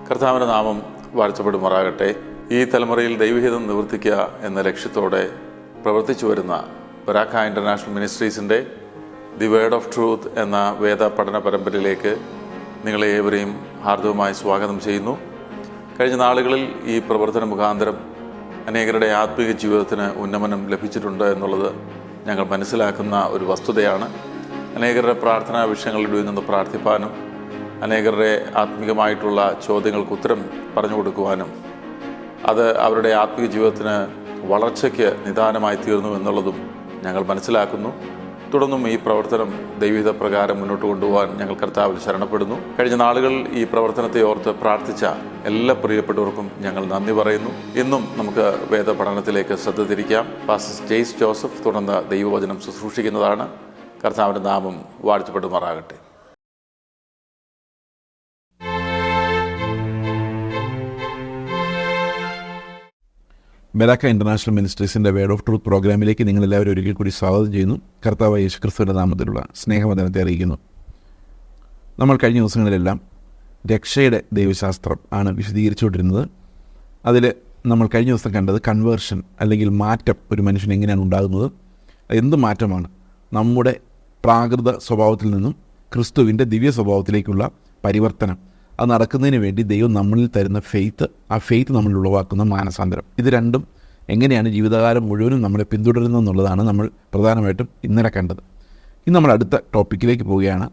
കർത്താവിൻ്റെ നാമം വാഴ്ത്തപ്പെടുമാറാകട്ടെ. ഈ തലമുറയിൽ ദൈവഹിതം നിവർത്തിക്കുക എന്ന ലക്ഷ്യത്തോടെ പ്രവർത്തിച്ചു വരുന്ന ബരാക്ക ഇൻ്റർനാഷണൽ മിനിസ്ട്രീസിൻ്റെ ദി വേർഡ് ഓഫ് ട്രൂത്ത് എന്ന വേദ പഠന പരമ്പരയിലേക്ക് നിങ്ങളെ ഏവരെയും ഹാർദവമായി സ്വാഗതം ചെയ്യുന്നു. കഴിഞ്ഞ നാളുകളിൽ ഈ പ്രവർത്തന മുഖാന്തരം അനേകരുടെ ആത്മീയ ജീവിതത്തിന് ഉന്നമനം ലഭിച്ചിട്ടുണ്ട് എന്നുള്ളത് ഞങ്ങൾ മനസ്സിലാക്കുന്ന ഒരു വസ്തുതയാണ്. അനേകരുടെ പ്രാർത്ഥനാ വിഷയങ്ങളിൽ നിന്ന് പ്രാർത്ഥിപ്പാനും അനേകരുടെ ആത്മീയമായിട്ടുള്ള ചോദ്യങ്ങൾക്ക് ഉത്തരം പറഞ്ഞു കൊടുക്കുവാനും അത് അവരുടെ ആത്മീയ ജീവിതത്തിന് വളർച്ചയ്ക്ക് നിദാനമായി തീർന്നു എന്നുള്ളതും ഞങ്ങൾ മനസ്സിലാക്കുന്നു. തുടർന്നും ഈ പ്രവർത്തനം ദൈവഹിത പ്രകാരം മുന്നോട്ട് കൊണ്ടുപോകാൻ ഞങ്ങൾ കർത്താവിൽ ശരണപ്പെടുന്നു. കഴിഞ്ഞ നാളുകൾ ഈ പ്രവർത്തനത്തെ ഓർത്ത് പ്രാർത്ഥിച്ച എല്ലാ പ്രിയപ്പെട്ടവർക്കും ഞങ്ങൾ നന്ദി പറയുന്നു. ഇന്നും നമുക്ക് വേദ പഠനത്തിലേക്ക് ശ്രദ്ധ തിരിക്കാം. പാസ്റ്റർ ജെയ്സ് ജോസഫ് തുടർന്ന് ദൈവവചനം ശുശ്രൂഷിക്കുന്നതാണ്. കർത്താവിൻ്റെ നാമം വാഴ്ത്തപ്പെടുമാറാകട്ടെ. ബരാക്ക ഇൻ്റർനാഷണൽ മിനിസ്ട്രീസിൻ്റെ വേർഡ് ഓഫ് ട്രൂത്ത് പ്രോഗ്രാമിലേക്ക് നിങ്ങളെല്ലാവരും ഒരിക്കൽ കൂടി സ്വാഗതം ചെയ്യുന്നു. കർത്താവായ യേശുക്രിസ്തുവിൻ്റെ നാമത്തിലുള്ള സ്നേഹവന്ദനത്തെ അറിയിക്കുന്നു. നമ്മൾ കഴിഞ്ഞ ദിവസങ്ങളിലെല്ലാം രക്ഷയുടെ ദൈവശാസ്ത്രം ആണ് വിശദീകരിച്ചുകൊണ്ടിരുന്നത്. അതിൽ നമ്മൾ കഴിഞ്ഞ ദിവസം കണ്ടത് കൺവേർഷൻ അല്ലെങ്കിൽ മാറ്റം ഒരു മനുഷ്യന് എങ്ങനെയാണ് ഉണ്ടാകുന്നത്, എന്ത് മാറ്റമാണ് നമ്മുടെ പ്രാകൃത സ്വഭാവത്തിൽ നിന്നും ക്രിസ്തുവിൻ്റെ ദിവ്യ സ്വഭാവത്തിലേക്കുള്ള പരിവർത്തനം. അത് നടക്കുന്നതിന് വേണ്ടി ദൈവം നമ്മളിൽ തരുന്ന ഫെയ്ത്ത്, ആ ഫെയ്ത്ത് നമ്മളിൽ ഉളവാക്കുന്ന മാനസാന്തരം, ഇത് രണ്ടും എങ്ങനെയാണ് ജീവിതകാലം മുഴുവനും നമ്മളെ പിന്തുടരുന്നത് എന്നുള്ളതാണ് നമ്മൾ പ്രധാനമായിട്ടും ഇന്നലെ കണ്ടത്. ഇന്ന് നമ്മൾ അടുത്ത ടോപ്പിക്കിലേക്ക് പോവുകയാണ്.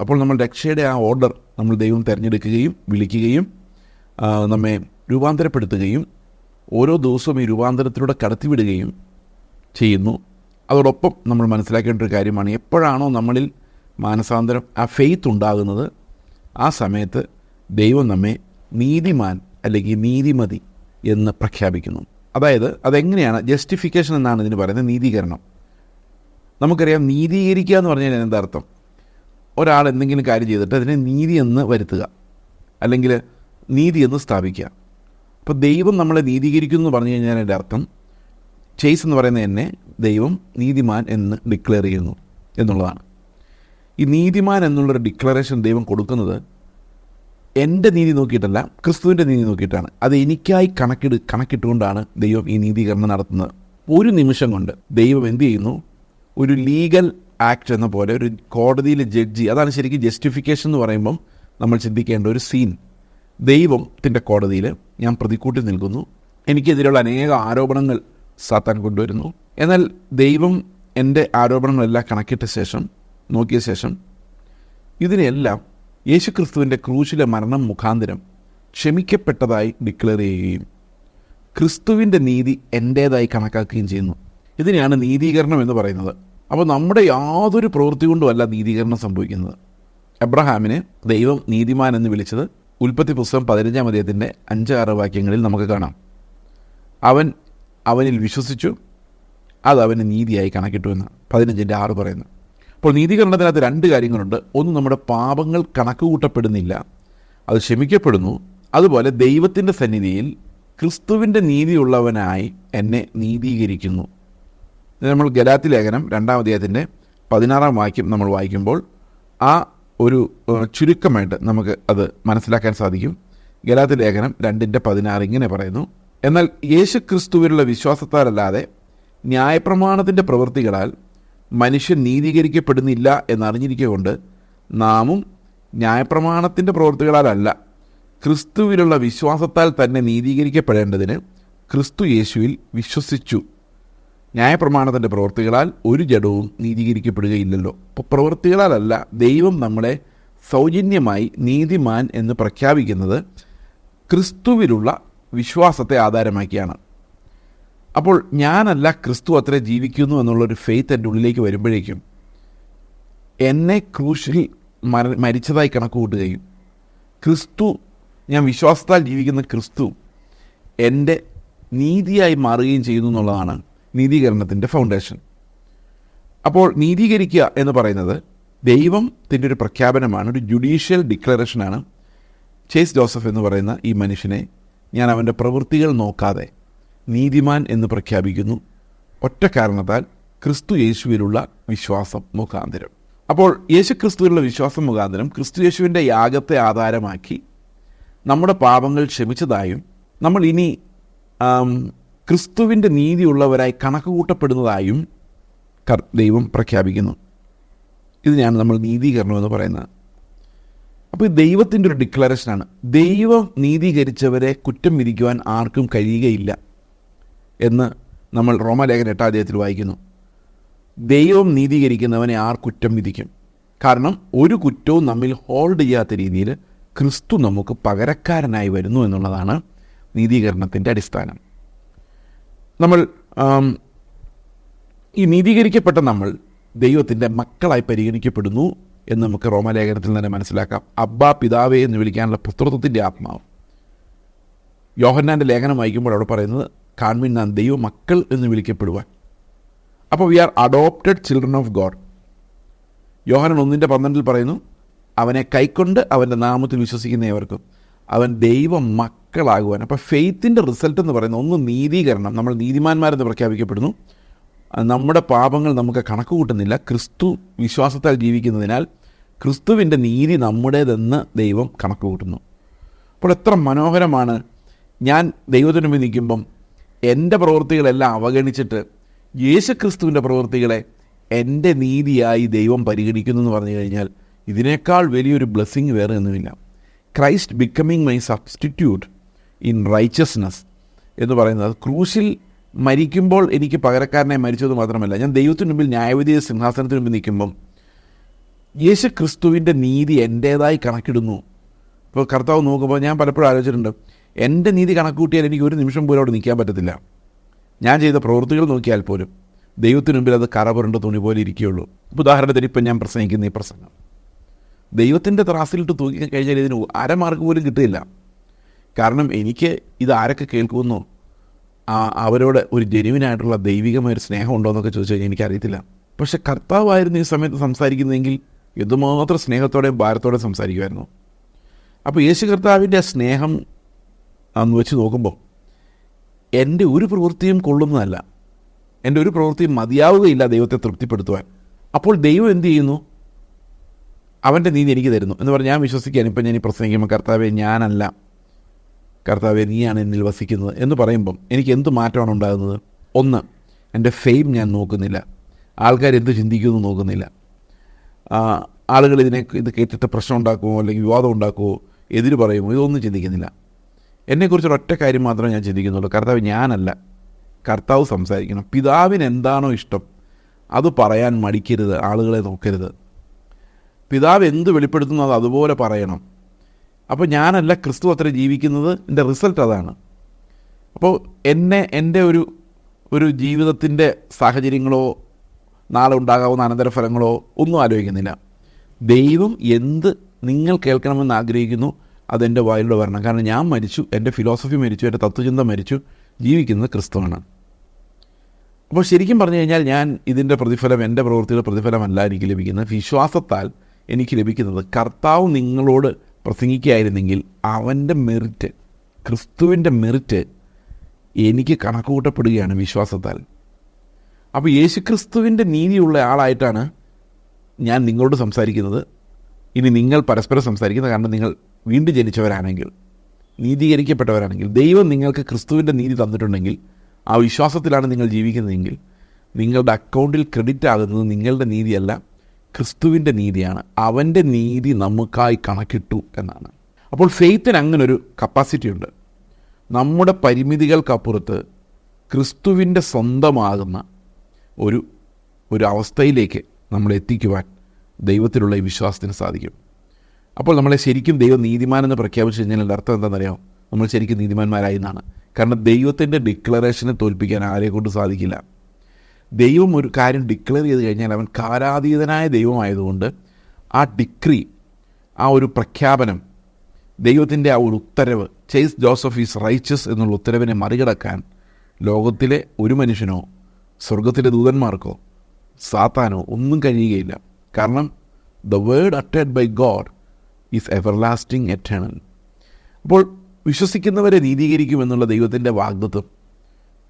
അപ്പോൾ നമ്മൾ രക്ഷയുടെ ആ ഓർഡർ നമ്മൾ ദൈവം തിരഞ്ഞെടുക്കുകയും വിളിക്കുകയും നമ്മെ രൂപാന്തരപ്പെടുത്തുകയും ഓരോ ദിവസവും ഈ രൂപാന്തരത്തിലൂടെ കടത്തിവിടുകയും ചെയ്യുന്നു. അതോടൊപ്പം നമ്മൾ മനസ്സിലാക്കേണ്ട ഒരു കാര്യമാണ്, എപ്പോഴാണോ നമ്മളിൽ മാനസാന്തരം, ആ ഫെയ്ത്ത് ഉണ്ടാകുന്നത്, ആ സമയത്ത് ദൈവം നമ്മെ നീതിമാൻ അല്ലെങ്കിൽ നീതിമതി എന്ന് പ്രഖ്യാപിക്കുന്നു. അതായത് അതെങ്ങനെയാണ്? ജസ്റ്റിഫിക്കേഷൻ എന്നാണ് ഇതിന് പറയുന്നത്, നീതീകരണം. നമുക്കറിയാം, നീതീകരിക്കുക എന്ന് പറഞ്ഞാൽ എന്താ അർത്ഥം? ഒരാൾ എന്തെങ്കിലും കാര്യം ചെയ്തിട്ട് അതിനെ നീതി എന്ന് വരുത്തുക അല്ലെങ്കിൽ നീതി എന്ന് സ്ഥാപിക്കുക. അപ്പോൾ ദൈവം നമ്മളെ നീതീകരിക്കുന്നു എന്ന് പറഞ്ഞു കഴിഞ്ഞാൽ എൻ്റെ അർത്ഥം, ചേസ് എന്ന് പറയുന്നത് എന്നെ ദൈവം നീതിമാൻ എന്ന് ഡിക്ലെയർ ചെയ്യുന്നു എന്നുള്ളതാണ്. ഈ നീതിമാൻ എന്നുള്ളൊരു ഡിക്ലറേഷൻ ദൈവം കൊടുക്കുന്നത് എൻ്റെ നീതി നോക്കിയിട്ടല്ല, ക്രിസ്തുവിൻ്റെ നീതി നോക്കിയിട്ടാണ്. അത് എനിക്കായി കണക്കിട്ടുകൊണ്ടാണ് ദൈവം ഈ നീതീകരണം നടത്തുന്നത്. ഒരു നിമിഷം കൊണ്ട് ദൈവം എന്ത് ചെയ്യുന്നു? ഒരു ലീഗൽ ആക്ട് എന്ന പോലെ ഒരു കോടതിയിലെ ജഡ്ജി, അതാണ് ശരിക്കും ജസ്റ്റിഫിക്കേഷൻ എന്ന് പറയുമ്പം നമ്മൾ ചിന്തിക്കേണ്ട ഒരു സീൻ. ദൈവത്തിൻ്റെ കോടതിയിൽ ഞാൻ പ്രതിക്കൂട്ടിൽ നിൽക്കുന്നു, എനിക്കെതിരെയുള്ള അനേക ആരോപണങ്ങൾ സാത്താൻ കൊണ്ടുവരുന്നു. എന്നാൽ ദൈവം എൻ്റെ ആരോപണങ്ങളെല്ലാം കണക്കിട്ട ശേഷം, നോക്കിയ ശേഷം, ഇതിനെല്ലാം യേശുക്രിസ്തുവിൻ്റെ ക്രൂശിലെ മരണം മുഖാന്തരം ക്ഷമിക്കപ്പെട്ടതായി ഡിക്ലെയർ ചെയ്യുകയും ക്രിസ്തുവിൻ്റെ നീതി എൻ്റേതായി കണക്കാക്കുകയും ചെയ്യുന്നു. ഇതിനെയാണ് നീതീകരണം എന്ന് പറയുന്നത്. അപ്പോൾ നമ്മുടെ യാതൊരു പ്രവൃത്തി കൊണ്ടുമല്ല നീതീകരണം സംഭവിക്കുന്നത്. അബ്രഹാമിനെ ദൈവം നീതിമാൻ എന്ന് വിളിച്ചത് ഉൽപ്പത്തി പുസ്തകം 15-ാം അധ്യായത്തിൻ്റെ 5-6 വാക്യങ്ങളിൽ നമുക്ക് കാണാം. അവനിൽ വിശ്വസിച്ചു, അത് അവന് നീതിയായി കണക്കിട്ടു എന്ന് 15-6 പറയുന്നു. അപ്പോൾ നീതീകരണത്തിനകത്ത് 2 കാര്യങ്ങളുണ്ട്. ഒന്ന്, നമ്മുടെ പാപങ്ങൾ കണക്ക് കൂട്ടപ്പെടുന്നില്ല, അത് ക്ഷമിക്കപ്പെടുന്നു. അതുപോലെ ദൈവത്തിൻ്റെ സന്നിധിയിൽ ക്രിസ്തുവിൻ്റെ നീതിയുള്ളവനായി എന്നെ നീതീകരിക്കുന്നു. നമ്മൾ ഗലാത്യ ലേഖനം 2-ാം അധ്യായത്തിൻ്റെ 16-ാം വാക്യം നമ്മൾ വായിക്കുമ്പോൾ ആ ഒരു ചുരുക്കമായിട്ട് നമുക്ക് അത് മനസ്സിലാക്കാൻ സാധിക്കും. ഗലാത്യ ലേഖനം 2:16 ഇങ്ങനെ പറയുന്നു: എന്നാൽ യേശു ക്രിസ്തുവിലുള്ള വിശ്വാസത്താലല്ലാതെ ന്യായപ്രമാണത്തിൻ്റെ പ്രവൃത്തികളാൽ മനുഷ്യൻ നീതീകരിക്കപ്പെടുന്നില്ല എന്നറിഞ്ഞിരിക്കൊണ്ട് നാമും ന്യായപ്രമാണത്തിൻ്റെ പ്രവൃത്തികളാലല്ല, ക്രിസ്തുവിലുള്ള വിശ്വാസത്താൽ തന്നെ നീതീകരിക്കപ്പെടേണ്ടതിന് ക്രിസ്തു യേശുവിൽ വിശ്വസിച്ചു. ന്യായപ്രമാണത്തിൻ്റെ പ്രവൃത്തികളാൽ ഒരു ജഡവും നീതീകരിക്കപ്പെടുകയില്ലല്ലോ. അപ്പോൾ പ്രവൃത്തികളാലല്ല, ദൈവം നമ്മളെ സൗജന്യമായി നീതിമാൻ എന്ന് പ്രഖ്യാപിക്കുന്നത് ക്രിസ്തുവിലുള്ള വിശ്വാസത്തെ ആധാരമാക്കിയാണ്. അപ്പോൾ ഞാനല്ല, ക്രിസ്തു അത്ര ജീവിക്കുന്നു എന്നുള്ളൊരു ഫെയ്ത്ത് എൻ്റെ ഉള്ളിലേക്ക് വരുമ്പോഴേക്കും എന്നെ ക്രൂശിൽ മരിച്ചതായി കണക്ക് കൂട്ടുകയും ക്രിസ്തു, ഞാൻ വിശ്വാസത്താൽ ജീവിക്കുന്ന ക്രിസ്തു എൻ്റെ നീതിയായി മാറുകയും ചെയ്യുന്നു എന്നുള്ളതാണ് നീതീകരണത്തിൻ്റെ ഫൗണ്ടേഷൻ. അപ്പോൾ നീതീകരിക്കുക എന്ന് പറയുന്നത് ദൈവത്തിൻ്റെ ഒരു പ്രഖ്യാപനമാണ്, ഒരു ജുഡീഷ്യൽ ഡിക്ലറേഷനാണ്. ചേസ് ജോസഫ് എന്ന് പറയുന്ന ഈ മനുഷ്യനെ ഞാൻ അവൻ്റെ പ്രവൃത്തികൾ നോക്കാതെ നീതിമാൻ എന്ന് പ്രഖ്യാപിക്കുന്നു, ഒറ്റ കാരണത്താൽ ക്രിസ്തു യേശുവിലുള്ള വിശ്വാസം മുഖാന്തരം. അപ്പോൾ യേശു ക്രിസ്തുവിലുള്ള വിശ്വാസം മുഖാന്തരം ക്രിസ്തു യേശുവിൻ്റെ യാഗത്തെ ആധാരമാക്കി നമ്മുടെ പാപങ്ങൾ ക്ഷമിച്ചതായും നമ്മൾ ഇനി ക്രിസ്തുവിൻ്റെ നീതിയുള്ളവരായി കണക്ക് കൂട്ടപ്പെടുന്നതായും ദൈവം പ്രഖ്യാപിക്കുന്നു. ഇതിനാണ് നമ്മൾ നീതീകരണം എന്ന് പറയുന്നത്. അപ്പോൾ ഇത് ദൈവത്തിൻ്റെ ഒരു ഡിക്ലറേഷനാണ്. ദൈവം നീതീകരിച്ചവരെ കുറ്റം വിധിക്കുവാൻ ആർക്കും കഴിയുകയില്ല എന്ന് നമ്മൾ റോമാലേഖനം 8-ാം അധ്യായത്തിൽ വായിക്കുന്നു. ദൈവം നീതീകരിക്കുന്നവനെ ആർ കുറ്റം വിധിക്കും? കാരണം ഒരു കുറ്റവും നമ്മിൽ ഹോൾഡ് ചെയ്യാത്ത രീതിയിൽ ക്രിസ്തു നമുക്ക് പകരക്കാരനായി വരുന്നു എന്നുള്ളതാണ് നീതീകരണത്തിൻ്റെ അടിസ്ഥാനം. നമ്മൾ ഈ നീതീകരിക്കപ്പെട്ട നമ്മൾ ദൈവത്തിൻ്റെ മക്കളായി പരിഗണിക്കപ്പെടുന്നു എന്ന് നമുക്ക് റോമാലേഖനത്തിൽ തന്നെ മനസ്സിലാക്കാം. അബ്ബാ പിതാവേ എന്ന് വിളിക്കാനുള്ള പുത്രത്വത്തിൻ്റെ ആത്മാവ്. യോഹന്നാൻ്റെ ലേഖനം വായിക്കുമ്പോൾ അവിടെ പറയുന്നത് കാൺമീൻ നാം ദൈവ മക്കൾ എന്ന് വിളിക്കപ്പെടുവാൻ. അപ്പോൾ we are adopted children of God. Yohannan 1:12 പറയുന്നു, അവനെ കൈക്കൊണ്ട് അവൻ്റെ നാമത്തിൽ വിശ്വസിക്കുന്നവർക്കും അവൻ ദൈവ മക്കളാകുവാൻ. അപ്പോൾ ഫെയ്ത്തിൻ്റെ റിസൾട്ട് എന്ന് പറയുന്നത് ഒന്ന് നീതീകരണം, നമ്മൾ നീതിമാന്മാരെന്ന് പ്രഖ്യാപിക്കപ്പെടുന്നു. നമ്മുടെ പാപങ്ങൾ നമുക്ക് കണക്ക് കൂട്ടുന്നില്ല. ക്രിസ്തു വിശ്വാസത്താൽ ജീവിക്കുന്നതിനാൽ ക്രിസ്തുവിൻ്റെ നീതി നമ്മുടേതെന്ന് ദൈവം കണക്ക് കൂട്ടുന്നു. അപ്പോൾ എത്ര മനോഹരമാണ്! ഞാൻ ദൈവത്തിന് മുമ്പിൽ നിൽക്കുമ്പം എൻ്റെ പ്രവൃത്തികളെല്ലാം അവഗണിച്ചിട്ട് യേശുക്രിസ്തുവിൻ്റെ പ്രവൃത്തികളെ എൻ്റെ നീതിയായി ദൈവം പരിഗണിക്കുന്നു എന്ന് പറഞ്ഞു കഴിഞ്ഞാൽ ഇതിനേക്കാൾ വലിയൊരു ബ്ലെസ്സിങ് വേറെ ഒന്നുമില്ല. Christ becoming my substitute in righteousness എന്ന് പറയുന്നത് ക്രൂശിൽ മരിക്കുമ്പോൾ എനിക്ക് പകരക്കാരനായി മരിച്ചത് മാത്രമല്ല, ഞാൻ ദൈവത്തിന് മുമ്പിൽ ന്യായവിധിയുടെ സിംഹാസനത്തിന് മുമ്പിൽ നിൽക്കുമ്പം യേശു ക്രിസ്തുവിൻ്റെ നീതി എൻ്റേതായി കണക്കിടുന്നു. ഇപ്പോൾ കർത്താവ് നോക്കുമ്പോൾ ഞാൻ പലപ്പോഴും ആലോചിച്ചിട്ടുണ്ട്, എൻ്റെ നീതി കണക്ക് കൂട്ടിയാൽ എനിക്ക് ഒരു നിമിഷം പോലും അവിടെ നിൽക്കാൻ പറ്റത്തില്ല. ഞാൻ ചെയ്ത പ്രവൃത്തികൾ നോക്കിയാൽ പോലും ദൈവത്തിന് മുമ്പിൽ അത് കറപുരണ്ട തുണി പോലെ ഇരിക്കുകയുള്ളൂ. ഇപ്പോൾ ഉദാഹരണത്തിന് ഇപ്പം ഞാൻ പ്രസംഗിക്കുന്ന ഈ പ്രസംഗം ദൈവത്തിൻ്റെ ത്രാസിലിട്ട് തൂക്കി കഴിഞ്ഞാൽ ഇതിന് അരമാർക്ക് പോലും കിട്ടില്ല. കാരണം എനിക്ക് ഇത് ആരൊക്കെ കേൾക്കുമെന്നോ അവരോട് ഒരു ജെനുവിനായിട്ടുള്ള ദൈവികമായൊരു സ്നേഹം ഉണ്ടോ എന്നൊക്കെ ചോദിച്ചു കഴിഞ്ഞാൽ എനിക്കറിയത്തില്ല. പക്ഷെ കർത്താവായിരുന്നു ഈ സമയത്ത് സംസാരിക്കുന്നതെങ്കിൽ എന്തുമാത്രം സ്നേഹത്തോടെയും ഭാരത്തോടെയും സംസാരിക്കുമായിരുന്നു. അപ്പോൾ യേശു കർത്താവിൻ്റെ സ്നേഹം എന്ന് വെച്ച് നോക്കുമ്പോൾ എൻ്റെ ഒരു പ്രവൃത്തിയും കൊള്ളുന്നതല്ല, എൻ്റെ ഒരു പ്രവൃത്തിയും മതിയാവുകയില്ല ദൈവത്തെ തൃപ്തിപ്പെടുത്തുവാൻ. അപ്പോൾ ദൈവം എന്ത് ചെയ്യുന്നു? അവൻ്റെ നീതി എനിക്ക് തരുന്നു എന്ന് പറഞ്ഞ് ഞാൻ വിശ്വസിക്കാൻ. ഇപ്പം ഞാൻ ഈ പ്രസംഗിക്കുമ്പോൾ കർത്താവെ ഞാനല്ല, കർത്താവെ നീയാണ് എന്നിൽ വസിക്കുന്നത് എന്ന് പറയുമ്പം എനിക്ക് എന്ത് മാറ്റമാണ് ഉണ്ടാകുന്നത്? ഒന്ന്, എൻ്റെ ഫെയിം ഞാൻ നോക്കുന്നില്ല, ആൾക്കാർ എന്ത് ചിന്തിക്കുമെന്ന് നോക്കുന്നില്ല, ആളുകൾ ഇത് കേട്ടിട്ട് പ്രശ്നം ഉണ്ടാക്കുമോ അല്ലെങ്കിൽ വിവാദം ഉണ്ടാക്കുമോ എതിര് പറയുമോ ഇതൊന്നും ചിന്തിക്കുന്നില്ല. എന്നെക്കുറിച്ചൊരു ഒറ്റ കാര്യം മാത്രമേ ഞാൻ ചിന്തിക്കുന്നുള്ളൂ, കർത്താവ് ഞാനല്ല, കർത്താവ് സംസാരിക്കണം. പിതാവിന് എന്താണോ ഇഷ്ടം അത് പറയാൻ മടിക്കരുത്, ആളുകളെ നോക്കരുത്. പിതാവ് എന്ത് വെളിപ്പെടുത്തുന്നു അത് അതുപോലെ പറയണം. അപ്പോൾ ഞാനല്ല, ക്രിസ്തു അത്ര ജീവിക്കുന്നത്, എൻ്റെ റിസൾട്ട് അതാണ്. അപ്പോൾ എൻ്റെ ഒരു ജീവിതത്തിൻ്റെ സാഹചര്യങ്ങളോ നാളെ ഉണ്ടാകാവുന്ന അനന്തരഫലങ്ങളോ ഒന്നും ആലോചിക്കുന്നില്ല. ദൈവം എന്ത് നിങ്ങൾ കേൾക്കണമെന്ന് ആഗ്രഹിക്കുന്നു അതെൻ്റെ വായിലൂടെ വരണം. കാരണം ഞാൻ മരിച്ചു, എൻ്റെ ഫിലോസഫി മരിച്ചു, എൻ്റെ തത്വചിന്ത മരിച്ചു, ജീവിക്കുന്നത് ക്രിസ്തുവാണ്. അപ്പോൾ ശരിക്കും പറഞ്ഞു കഴിഞ്ഞാൽ ഞാൻ ഇതിൻ്റെ പ്രതിഫലം, എൻ്റെ പ്രവൃത്തിയുടെ പ്രതിഫലമല്ല എനിക്ക് ലഭിക്കുന്നത്. വിശ്വാസത്താൽ എനിക്ക് ലഭിക്കുന്നത് കർത്താവ് നിങ്ങളോട് പ്രസംഗിക്കുകയായിരുന്നെങ്കിൽ അവൻ്റെ മെറിറ്റ്, ക്രിസ്തുവിൻ്റെ മെറിറ്റ് എനിക്ക് കണക്കുകൂട്ടപ്പെടുകയാണ് വിശ്വാസത്താൽ. അപ്പോൾ യേശുക്രിസ്തുവിൻ്റെ നീതിയുള്ള ആളായിട്ടാണ് ഞാൻ നിങ്ങളോട് സംസാരിക്കുന്നത്. ഇനി നിങ്ങൾ പരസ്പരം സംസാരിക്കുന്നത്, കാരണം നിങ്ങൾ വീണ്ടും ജനിച്ചവരാണെങ്കിൽ, നീതീകരിക്കപ്പെട്ടവരാണെങ്കിൽ, ദൈവം നിങ്ങൾക്ക് ക്രിസ്തുവിൻ്റെ നീതി തന്നിട്ടുണ്ടെങ്കിൽ, ആ വിശ്വാസത്തിലാണ് നിങ്ങൾ ജീവിക്കുന്നതെങ്കിൽ നിങ്ങളുടെ അക്കൗണ്ടിൽ ക്രെഡിറ്റ് ആകുന്നത് നിങ്ങളുടെ നീതിയല്ല, ക്രിസ്തുവിൻ്റെ നീതിയാണ്. അവൻ്റെ നീതി നമുക്കായി കണക്കിട്ടു എന്നാണ്. അപ്പോൾ ഫെയ്ത്തിന് അങ്ങനൊരു കപ്പാസിറ്റി ഉണ്ട്. നമ്മുടെ പരിമിതികൾക്കപ്പുറത്ത് ക്രിസ്തുവിൻ്റെ സ്വന്തമാകുന്ന ഒരു അവസ്ഥയിലേക്ക് നമ്മൾ എത്തിക്കുവാൻ ദൈവത്തിലുള്ള ഈ വിശ്വാസത്തിന് സാധിക്കും. അപ്പോൾ നമ്മളെ ശരിക്കും ദൈവം നീതിമാനെന്ന് പ്രഖ്യാപിച്ചു കഴിഞ്ഞാൽ എൻ്റെ അർത്ഥം എന്താണെന്നറിയാമോ? നമ്മൾ ശരിക്കും നീതിമാന്മാരായി എന്നാണ്. കാരണം ദൈവത്തിൻ്റെ ഡിക്ലറേഷനെ തോൽപ്പിക്കാൻ ആരെക്കൊണ്ട് സാധിക്കില്ല. ദൈവം ഒരു കാര്യം ഡിക്ലെയർ ചെയ്ത് കഴിഞ്ഞാൽ അവൻ കാലാതീതനായ ദൈവമായതുകൊണ്ട് ആ ഡിക്രി, ആ ഒരു പ്രഖ്യാപനം, ദൈവത്തിൻ്റെ ആ ഒരു ഉത്തരവ്, ചേസ് ജോസഫ് ഈസ് റൈച്ചസ് എന്നുള്ള ഉത്തരവിനെ മറികടക്കാൻ ലോകത്തിലെ ഒരു മനുഷ്യനോ സ്വർഗത്തിലെ ദൂതന്മാർക്കോ സാത്താനോ ഒന്നും കഴിയുകയില്ല. കാരണം the word uttered by God is everlasting eternal. അപ്പോൾ വിശ്വസിക്കുന്നവരെ നീതീകരിക്കുമെന്നുള്ള ദൈവത്തിൻ്റെ വാഗ്ദത്വം,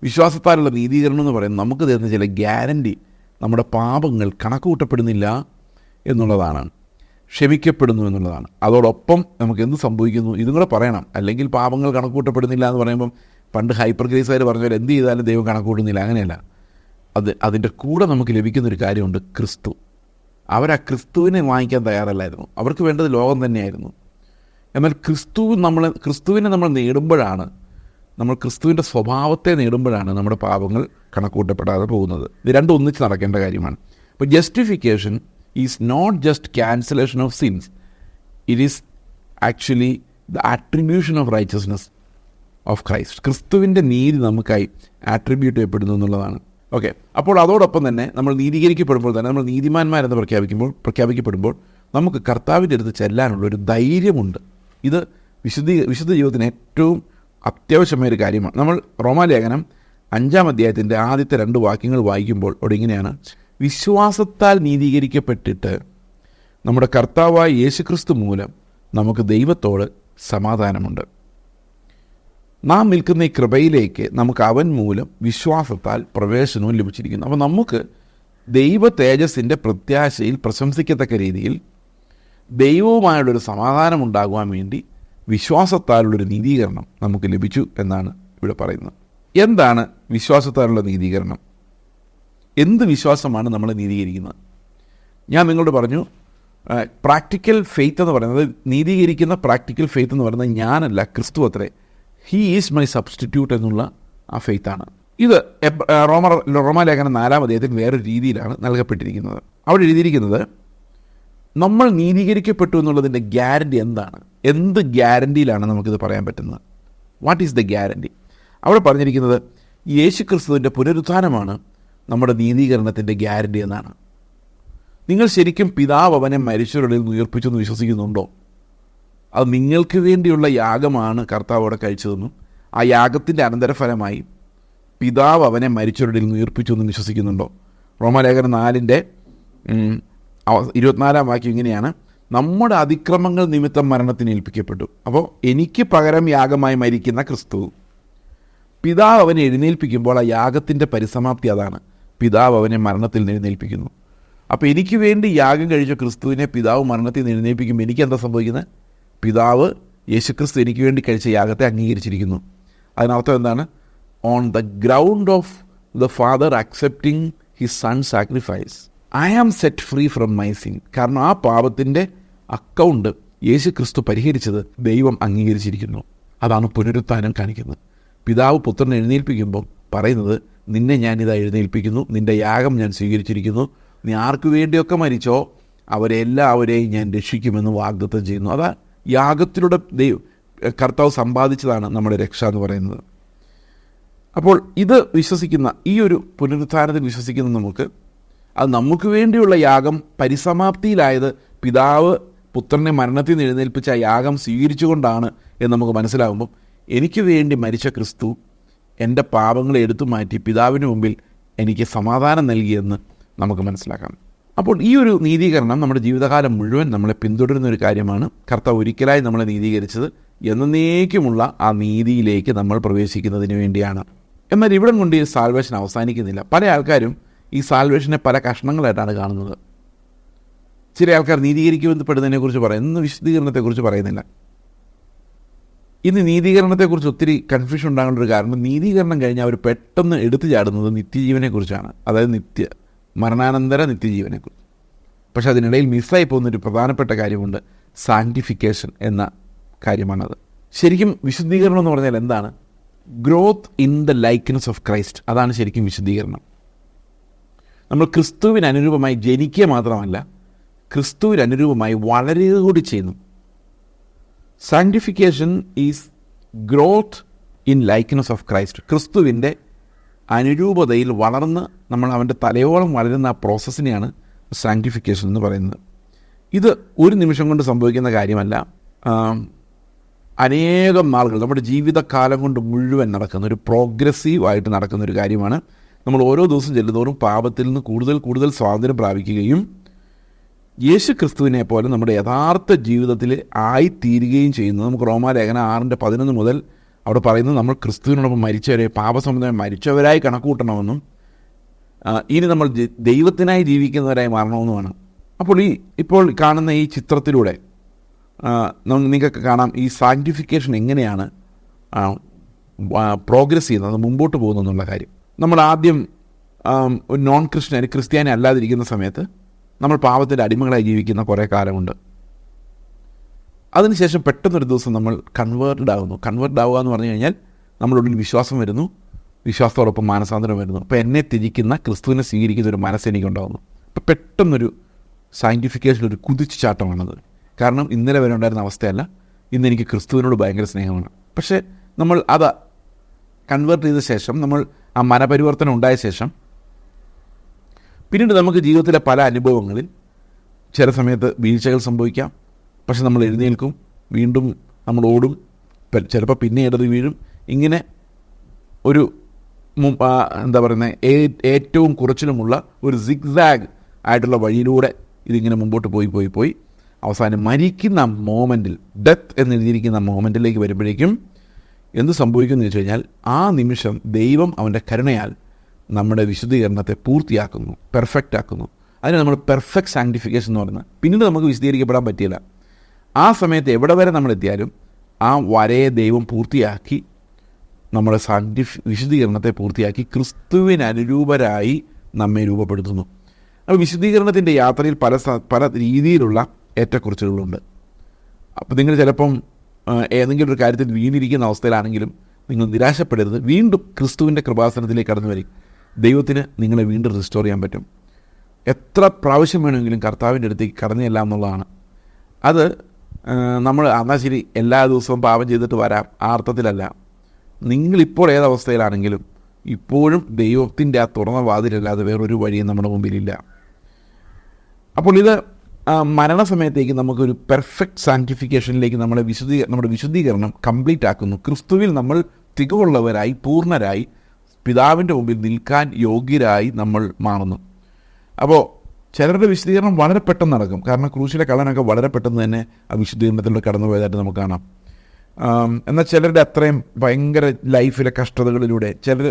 വിശ്വാസത്താലുള്ള നീതീകരണം എന്ന് പറയുന്നത് നമുക്ക് തരുന്ന ചില ഗ്യാരണ്ടി, നമ്മുടെ പാപങ്ങൾ കണക്കുകൂട്ടപ്പെടുന്നില്ല എന്നുള്ളതാണ്. ക്ഷമിക്കപ്പെടുന്നു എന്നുള്ളതാണ്. അതോടൊപ്പം നമുക്ക് എന്ത് സംഭവിക്കുന്നു ഇതും കൂടെ പറയണം. അല്ലെങ്കിൽ പാപങ്ങൾ കണക്കൂട്ടപ്പെടുന്നില്ല എന്ന് പറയുമ്പം പണ്ട് ഹൈപ്പർ ഗ്രേസുകാർ പറഞ്ഞ പോലെ എന്ത് ചെയ്താലും ദൈവം കണക്കൂട്ടുന്നില്ല, അങ്ങനെയല്ല. അതിൻ്റെ കൂടെ നമുക്ക് ലഭിക്കുന്നൊരു കാര്യമുണ്ട്, ക്രിസ്തു. അവർ ആ ക്രിസ്തുവിനെ വാങ്ങിക്കാൻ തയ്യാറല്ലായിരുന്നു. അവർക്ക് വേണ്ടത് ലോകം തന്നെയായിരുന്നു. എന്നാൽ ക്രിസ്തുവിനെ നമ്മൾ നേടുമ്പോഴാണ്, നമ്മൾ ക്രിസ്തുവിൻ്റെ സ്വഭാവത്തെ നേടുമ്പോഴാണ് നമ്മുടെ പാപങ്ങൾ കണക്കൂട്ടപ്പെടാതെ പോകുന്നത്. ഇത് രണ്ടും ഒന്നിച്ച് നടക്കേണ്ട കാര്യമാണ്. അപ്പോൾ justification is not just cancellation of sins, it is actually the attribution of righteousness of Christ. ക്രിസ്തുവിൻ്റെ നീതി നമുക്കായി ആട്രിബ്യൂട്ട് ചെയ്യപ്പെടുന്നു എന്നുള്ളതാണ്. ഓക്കെ, അപ്പോൾ അതോടൊപ്പം തന്നെ നമ്മൾ നീതീകരിക്കപ്പെടുമ്പോൾ തന്നെ, നമ്മൾ നീതിമാന്മാരെന്ന് പ്രഖ്യാപിക്കപ്പെടുമ്പോൾ നമുക്ക് കർത്താവിൻ്റെ അടുത്ത് ചെല്ലാനുള്ളൊരു ധൈര്യമുണ്ട്. ഇത് വിശുദ്ധ ജീവിതത്തിന് ഏറ്റവും അത്യാവശ്യമായൊരു കാര്യമാണ്. നമ്മൾ റോമാലേഖനം 5-ാം അധ്യായത്തിൻ്റെ ആദ്യത്തെ 2 വാക്യങ്ങൾ വായിക്കുമ്പോൾ അവിടെ ഇങ്ങനെയാണ്: വിശ്വാസത്താൽ നീതീകരിക്കപ്പെട്ടിട്ട് നമ്മുടെ കർത്താവായ യേശുക്രിസ്തു മൂലം നമുക്ക് ദൈവത്തോട് സമാധാനമുണ്ട്. നാം നിൽക്കുന്ന ഈ കൃപയിലേക്ക് നമുക്ക് അവൻ മൂലം വിശ്വാസത്താൽ പ്രവേശനവും ലഭിച്ചിരിക്കുന്നു. അപ്പോൾ നമുക്ക് ദൈവ തേജസ്സിൻ്റെ പ്രത്യാശയിൽ പ്രശംസിക്കത്തക്ക രീതിയിൽ ദൈവവുമായുള്ളൊരു സമാധാനം ഉണ്ടാകുവാൻ വേണ്ടി വിശ്വാസത്താലുള്ളൊരു നീതീകരണം നമുക്ക് ലഭിച്ചു എന്നാണ് ഇവിടെ പറയുന്നത്. എന്താണ് വിശ്വാസത്താലുള്ള നീതീകരണം? എന്ത് വിശ്വാസമാണ് നമ്മളെ നീതീകരിക്കുന്നത്? ഞാൻ നിങ്ങളോട് പറഞ്ഞു, പ്രാക്ടിക്കൽ ഫെയ്ത്ത് എന്ന് പറയുന്നത്, നീതീകരിക്കുന്ന പ്രാക്ടിക്കൽ ഫെയ്ത്ത് എന്ന് പറയുന്നത് ഞാനല്ല, ക്രിസ്തു അത്രേ. ഹീ ഈസ് മൈ സബ്സ്റ്റിറ്റ്യൂട്ട് എന്നുള്ള ആ ഫെയ്ത്താണ്. ഇത് റോമാലേഖനം 4-ാം അധ്യായത്തിൽ വേറൊരു രീതിയിലാണ് നൽകപ്പെട്ടിരിക്കുന്നത്. അവിടെ എഴുതിയിരിക്കുന്നത് നമ്മൾ നീതീകരിക്കപ്പെട്ടു എന്നുള്ളതിൻ്റെ ഗ്യാരണ്ടി എന്താണ്? എന്ത് ഗ്യാരണ്ടിയിലാണ് നമുക്കിത് പറയാൻ പറ്റുന്നത്? What is the guarantee? അവിടെ പറഞ്ഞിരിക്കുന്നത് യേശു ക്രിസ്തുവിൻ്റെ പുനരുത്ഥാനമാണ് നമ്മുടെ നീതീകരണത്തിൻ്റെ ഗ്യാരണ്ടി എന്നാണ്. നിങ്ങൾ ശരിക്കും പിതാവ് അവനെ മരിച്ചവരുടെ ഉയർപ്പിച്ചെന്ന് വിശ്വസിക്കുന്നുണ്ടോ? അത് നിങ്ങൾക്ക് വേണ്ടിയുള്ള യാഗമാണ് കർത്താവ് അവിടെ കഴിച്ചതെന്നും ആ യാഗത്തിൻ്റെ അനന്തരഫലമായി പിതാവ് അവനെ മരിച്ചവരുടെ ഉയർപ്പിച്ചു എന്നും വിശ്വസിക്കുന്നുണ്ടോ? റോമാലേഖനം 4-ന്റെ 24-ാം വാക്യം ഇങ്ങനെയാണ്: നമ്മുടെ അതിക്രമങ്ങൾ നിമിത്തം മരണത്തിന് ഏൽപ്പിക്കപ്പെട്ടു. അപ്പോൾ എനിക്ക് പകരം യാഗമായി മരിക്കുന്ന ക്രിസ്തു, പിതാവ് അവനെ എഴുന്നേൽപ്പിക്കുമ്പോൾ ആ യാഗത്തിൻ്റെ പരിസമാപ്തി അതാണ്. പിതാവ് അവനെ മരണത്തിൽ നിന്ന് എഴുന്നേൽപ്പിക്കുന്നു. അപ്പോൾ എനിക്ക് വേണ്ടി യാഗം കഴിച്ച ക്രിസ്തുവിനെ പിതാവ് മരണത്തിൽ നിന്ന് എഴുന്നേൽപ്പിക്കുമ്പോൾ എനിക്ക് എന്താ സംഭവിക്കുന്നത്? പിതാവ് യേശുക്രിസ്തു എനിക്ക് വേണ്ടി കഴിച്ച യാഗത്തെ അംഗീകരിച്ചിരിക്കുന്നു. അതിനർത്ഥം എന്താണ്? On the ground of the Father accepting his son sacrifice, I am set free from my sin. കാരണം ആ പാപത്തിൻ്റെ അക്കൗണ്ട് യേശുക്രിസ്തു പരിഹരിച്ചത് ദൈവം അംഗീകരിച്ചിരിക്കുന്നു. അതാണ് പുനരുത്ഥാനം കാണിക്കുന്നത്. പിതാവ് പുത്രനെ എഴുന്നേൽപ്പിക്കുമ്പോൾ പറയുന്നത്, നിന്നെ ഞാനിതാ എഴുന്നേൽപ്പിക്കുന്നു, നിൻ്റെ യാഗം ഞാൻ സ്വീകരിച്ചിരിക്കുന്നു, നീ ആർക്കു വേണ്ടിയൊക്കെ മരിച്ചോ അവരെല്ലാവരെയും ഞാൻ രക്ഷിക്കുമെന്ന് വാഗ്ദത്തം ചെയ്യുന്നു. അതാ യാഗത്തിലൂടെ കർത്താവ് സമ്പാദിച്ചതാണ് നമ്മുടെ രക്ഷ എന്ന് പറയുന്നത്. അപ്പോൾ ഇത് വിശ്വസിക്കുന്ന, ഈ ഒരു പുനരുത്ഥാനത്തിൽ വിശ്വസിക്കുന്ന നമുക്ക് വേണ്ടിയുള്ള യാഗം പരിസമാപ്തിയിലായത് പിതാവ് പുത്രനെ മരണത്തിൽ നിന്ന് എഴുന്നേൽപ്പിച്ച ആ യാഗം സ്വീകരിച്ചുകൊണ്ടാണ് എന്ന് നമുക്ക് മനസ്സിലാകുമ്പം, എനിക്ക് വേണ്ടി മരിച്ച ക്രിസ്തു എൻ്റെ പാപങ്ങളെ എടുത്തു മാറ്റി പിതാവിന് മുമ്പിൽ എനിക്ക് സമാധാനം നൽകിയെന്ന് നമുക്ക് മനസ്സിലാക്കാം. അപ്പോൾ ഈ ഒരു നീതീകരണം നമ്മുടെ ജീവിതകാലം മുഴുവൻ നമ്മളെ പിന്തുടരുന്ന ഒരു കാര്യമാണ്. കർത്താവ് ഒരിക്കലായി നമ്മളെ നീതീകരിച്ചത് എന്നേക്കുമുള്ള ആ നീതിയിലേക്ക് നമ്മൾ പ്രവേശിക്കുന്നതിന് വേണ്ടിയാണ്. എന്നാൽ ഇവിടെ കൊണ്ട് ഈ സാൽവേഷൻ അവസാനിക്കുന്നില്ല. പല ആൾക്കാരും ഈ സാൽവേഷനെ പല കഷ്ണങ്ങളായിട്ടാണ് കാണുന്നത്. ചില ആൾക്കാർ നീതീകരിക്കപ്പെടുന്നതിനെക്കുറിച്ച് പറയും, ഇന്ന് വിശുദ്ധീകരണത്തെക്കുറിച്ച് പറയുന്നില്ല. ഇന്ന് നീതീകരണത്തെക്കുറിച്ച് ഒത്തിരി കൺഫ്യൂഷൻ ഉണ്ടാകേണ്ട ഒരു കാരണം, നീതീകരണം കഴിഞ്ഞാൽ അവർ പെട്ടെന്ന് എടുത്തു ചാടുന്നത് നിത്യജീവനെക്കുറിച്ചാണ്, അതായത് മരണാനന്തര നിത്യജീവനെക്കുറിച്ച്. പക്ഷെ അതിനിടയിൽ മിസ്സായി പോകുന്നൊരു പ്രധാനപ്പെട്ട കാര്യമുണ്ട്, സാങ്ക്ടിഫിക്കേഷൻ എന്ന കാര്യമാണത്. ശരിക്കും വിശുദ്ധീകരണം എന്ന് പറഞ്ഞാൽ എന്താണ്? Growth in the likeness of Christ. അതാണ് ശരിക്കും വിശുദ്ധീകരണം. നമ്മൾ ക്രിസ്തുവിന് അനുരൂപമായി ജനിക്കുക മാത്രമല്ല, ക്രിസ്തുവിന് അനുരൂപമായി വളരുക കൂടി ചെയ്യുന്നു. Sanctification is growth in likeness of Christ. ക്രിസ്തുവിൻ്റെ അനുരൂപതയിൽ വളർന്ന് നമ്മൾ അവൻ്റെ തലയോളം വളരുന്ന ആ പ്രോസസ്സിനെയാണ് സാങ്ക്ടിഫിക്കേഷൻ എന്ന് പറയുന്നത്. ഇത് ഒരു നിമിഷം കൊണ്ട് സംഭവിക്കുന്ന കാര്യമല്ല. അനേകം നാളുകൾ, നമ്മുടെ ജീവിതകാലം കൊണ്ട് മുഴുവൻ നടക്കുന്ന ഒരു പ്രോഗ്രസീവായിട്ട് നടക്കുന്ന ഒരു കാര്യമാണ്. നമ്മൾ ഓരോ ദിവസം ചെല്ലുന്നതോറും പാപത്തിൽ നിന്ന് കൂടുതൽ കൂടുതൽ സ്വാതന്ത്ര്യം പ്രാപിക്കുകയും യേശു ക്രിസ്തുവിനെ പോലെ നമ്മുടെ യഥാർത്ഥ ജീവിതത്തിൽ ആയിത്തീരുകയും ചെയ്യുന്നത്. നമുക്ക് റോമാലേഖനം 6:11 മുതൽ അവിടെ പറയുന്നത്, നമ്മൾ ക്രിസ്തുവിനോടൊപ്പം മരിച്ചവരെ, പാപസംബന്ധമായി മരിച്ചവരായി കണക്കൂട്ടണമെന്നും ഇനി നമ്മൾ ദൈവത്തിനായി ജീവിക്കുന്നവരായി മാറണമെന്നുമാണ്. അപ്പോൾ ഇപ്പോൾ കാണുന്ന ഈ ചിത്രത്തിലൂടെ നിങ്ങൾക്ക് കാണാം ഈ സാങ്ക്ടിഫിക്കേഷൻ എങ്ങനെയാണ് പ്രോഗ്രസ് ചെയ്യുന്നത്, മുമ്പോട്ട് പോകുന്നു എന്നുള്ള കാര്യം. നമ്മൾ ആദ്യം ഒരു നോൺ ക്രിസ്ത്യാനി അല്ലാതിരിക്കുന്ന സമയത്ത് നമ്മൾ പാപത്തിൻ്റെ അടിമകളായി ജീവിക്കുന്ന കുറേ കാലമുണ്ട്. അതിനുശേഷം പെട്ടെന്നൊരു ദിവസം നമ്മൾ കൺവേർട്ടഡ് ആകുന്നു. കൺവേർട്ടഡ് ആവുക എന്ന് പറഞ്ഞു കഴിഞ്ഞാൽ നമ്മുടെ ഉള്ളിൽ വിശ്വാസം വരുന്നു, വിശ്വാസത്തോടൊപ്പം മാനസാന്തരം വരുന്നു. അപ്പോൾ എന്നെ തിരിക്കുന്ന ക്രിസ്തുവിനെ സ്വീകരിക്കുന്ന ഒരു മനസ്സ് എനിക്കുണ്ടാകുന്നു. അപ്പോൾ പെട്ടെന്നൊരു സാങ്ക്ടിഫിക്കേഷൻ, ഒരു കുതിച്ചുചാട്ടമാണത്. കാരണം ഇന്നലെ വരെ ഉണ്ടായിരുന്ന അവസ്ഥയല്ല, ഇന്ന് എനിക്ക് ക്രിസ്തുവിനോട് ഭയങ്കര സ്നേഹമാണ്. പക്ഷേ നമ്മൾ അത് കൺവേർട്ട് ചെയ്ത ശേഷം, നമ്മൾ ആ മനപരിവർത്തനം ഉണ്ടായ ശേഷം, പിന്നീട് നമുക്ക് ജീവിതത്തിലെ പല അനുഭവങ്ങളിൽ ചില സമയത്ത് വീഴ്ചകൾ സംഭവിക്കാം. പക്ഷെ നമ്മൾ എഴുന്നേൽക്കും, വീണ്ടും നമ്മൾ ഓടും, ചിലപ്പോൾ പിന്നെ ഇടത് വീഴും. ഇങ്ങനെ ഒരു എന്താ പറയുന്നത്, ഏറ്റവും കുറച്ചിലുമുള്ള ഒരു സിഗ്സാഗ് ആയിട്ടുള്ള വഴിയിലൂടെ ഇതിങ്ങനെ മുമ്പോട്ട് പോയി അവസാനം മരിക്കുന്ന മോമെൻറ്റിൽ, ഡെത്ത് എന്നെഴുതിയിരിക്കുന്ന മോമെൻറ്റിലേക്ക് വരുമ്പോഴേക്കും എന്ത് സംഭവിക്കുമെന്ന് വെച്ച് കഴിഞ്ഞാൽ, ആ നിമിഷം ദൈവം അവൻ്റെ കരുണയാൽ നമ്മുടെ വിശുദ്ധീകരണത്തെ പൂർത്തിയാക്കുന്നു, പെർഫെക്റ്റ് ആക്കുന്നു. അതിന് നമ്മൾ പെർഫെക്റ്റ് സാങ്ക്ടിഫിക്കേഷൻ എന്ന് പറയുന്നത്. പിന്നീട് നമുക്ക് വിശദീകരിക്കപ്പെടാൻ പറ്റിയില്ല. ആ സമയത്ത് എവിടെ വരെ നമ്മൾ എത്തിയാലും ആ വരയെ ദൈവം പൂർത്തിയാക്കി, നമ്മുടെ വിശുദ്ധീകരണത്തെ പൂർത്തിയാക്കി ക്രിസ്തുവിന് അനുരൂപരായി നമ്മെ രൂപപ്പെടുത്തുന്നു. അപ്പോൾ വിശുദ്ധീകരണത്തിൻ്റെ യാത്രയിൽ പല രീതിയിലുള്ള ഏറ്റക്കുറച്ചുകളുണ്ട്. അപ്പോൾ നിങ്ങൾ ചിലപ്പം ഏതെങ്കിലും ഒരു കാര്യത്തിൽ വീണിരിക്കുന്ന അവസ്ഥയിലാണെങ്കിലും നിങ്ങൾ നിരാശപ്പെടരുത്. വീണ്ടും ക്രിസ്തുവിൻ്റെ കൃപാസനത്തിലേക്ക് കടന്നു വരും. ദൈവത്തിന് നിങ്ങളെ വീണ്ടും റിസ്റ്റോർ ചെയ്യാൻ പറ്റും. എത്ര പ്രാവശ്യം വേണമെങ്കിലും കർത്താവിൻ്റെ അടുത്തേക്ക് കടന്നു ചെല്ലാം എന്നുള്ളതാണ്. അത് നമ്മൾ എന്നാൽ ശരി എല്ലാ ദിവസവും പാപം ചെയ്തിട്ട് വരാം, ആ അർത്ഥത്തിലല്ല. നിങ്ങളിപ്പോൾ ഏതവസ്ഥയിലാണെങ്കിലും ഇപ്പോഴും ദൈവത്തിൻ്റെ ആ തുറന്ന വാതിലല്ലാതെ വേറൊരു വഴിയും നമ്മുടെ മുമ്പിലില്ല. അപ്പോൾ ഇത് മരണസമയത്തേക്ക് നമുക്കൊരു പെർഫെക്റ്റ് സാങ്ക്ടിഫിക്കേഷനിലേക്ക് നമ്മുടെ വിശുദ്ധീകരണം കംപ്ലീറ്റ് ആക്കുന്നു. ക്രിസ്തുവിൽ നമ്മൾ തികവുള്ളവരായി, പൂർണ്ണരായി, പിതാവിൻ്റെ മുമ്പിൽ നിൽക്കാൻ യോഗ്യരായി നമ്മൾ മാറുന്നു. അപ്പോൾ ചിലരുടെ വിശുദ്ധീകരണം വളരെ പെട്ടെന്ന് നടക്കും. കാരണം ക്രൂശിലെ കള്ളനൊക്കെ വളരെ പെട്ടെന്ന് തന്നെ ആ വിശുദ്ധീകരണത്തിലൂടെ കടന്നു പോയതായിട്ട് നമുക്ക് കാണാം. എന്നാൽ ചിലരുടെ അത്രയും ഭയങ്കര ലൈഫിലെ കഷ്ടതകളിലൂടെ ചിലർ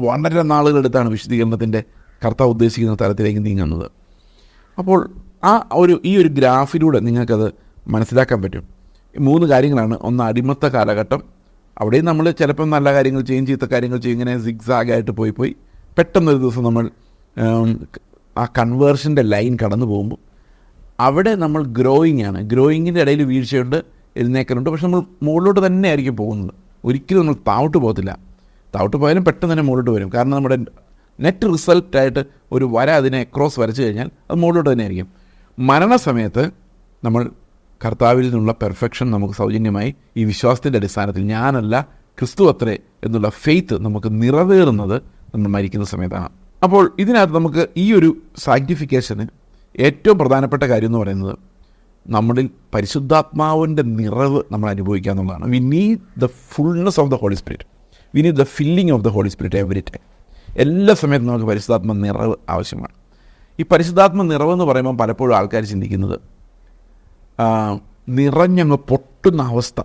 വളരെ നാളുകളെടുത്താണ് വിശുദ്ധീകരണത്തിൻ്റെ കർത്താവ് ഉദ്ദേശിക്കുന്ന തലത്തിലേക്ക് നീങ്ങുന്നത്. അപ്പോൾ ഈ ഒരു ഗ്രാഫിലൂടെ നിങ്ങൾക്കത് മനസ്സിലാക്കാൻ പറ്റും. 3 കാര്യങ്ങളാണ്. ഒന്ന്, അടിമത്ത കാലഘട്ടം. അവിടെയും നമ്മൾ ചിലപ്പം നല്ല കാര്യങ്ങൾ ചെയ്യും, ചീത്ത കാര്യങ്ങൾ ചെയ്യും, ഇങ്ങനെ സിഗ്സാഗായിട്ട് പോയി പെട്ടെന്നൊരു ദിവസം നമ്മൾ ആ കൺവേർഷൻ്റെ ലൈൻ കടന്നു പോകുമ്പോൾ അവിടെ നമ്മൾ ഗ്രോയിങ്ങിൻ്റെ ഇടയിൽ വീഴ്ചയുണ്ട്, എഴുന്നേക്കലുണ്ട്. പക്ഷെ നമ്മൾ മുകളിലോട്ട് തന്നെ ആയിരിക്കും പോകുന്നത്. ഒരിക്കലും നമ്മൾ താഴോട്ട് പോകത്തില്ല. താഴോട്ട് പോയാലും പെട്ടെന്ന് തന്നെ മുകളിലോട്ട് വരും. കാരണം നമ്മുടെ നെറ്റ് റിസൾട്ടായിട്ട് ഒരു വര അതിനെ ക്രോസ് വരച്ചു കഴിഞ്ഞാൽ അത് മുകളിലോട്ട് തന്നെ ആയിരിക്കും. മരണസമയത്ത് നമ്മൾ കർത്താവിൽ നിന്നുള്ള പെർഫെക്ഷൻ നമുക്ക് സൗജന്യമായി ഈ വിശ്വാസത്തിൻ്റെ അടിസ്ഥാനത്തിൽ ഞാനല്ല ക്രിസ്തു അത്രേ എന്നുള്ള ഫെയ്ത്ത് നമുക്ക് നിറവേറുന്നത് നമ്മൾ മരിക്കുന്ന സമയത്താണ്. അപ്പോൾ ഇതിനകത്ത് നമുക്ക് ഈ ഒരു സാങ്ക്ടിഫിക്കേഷന് ഏറ്റവും പ്രധാനപ്പെട്ട കാര്യം എന്ന് പറയുന്നത് നമ്മളിൽ പരിശുദ്ധാത്മാവിൻ്റെ നിറവ് നമ്മൾ അനുഭവിക്കുക എന്നുള്ളതാണ്. We need the fullness of the Holy Spirit. We need the filling of the Holy Spirit every time. എല്ലാ സമയത്തും നമുക്ക് പരിശുദ്ധാത്മ നിറവ് ആവശ്യമാണ്. ഈ പരിശുദ്ധാത്മ നിറവെന്ന് പറയുമ്പോൾ പലപ്പോഴും ആൾക്കാർ ചിന്തിക്കുന്നത് നിറഞ്ഞങ്ങ് പൊട്ടുന്ന അവസ്ഥ,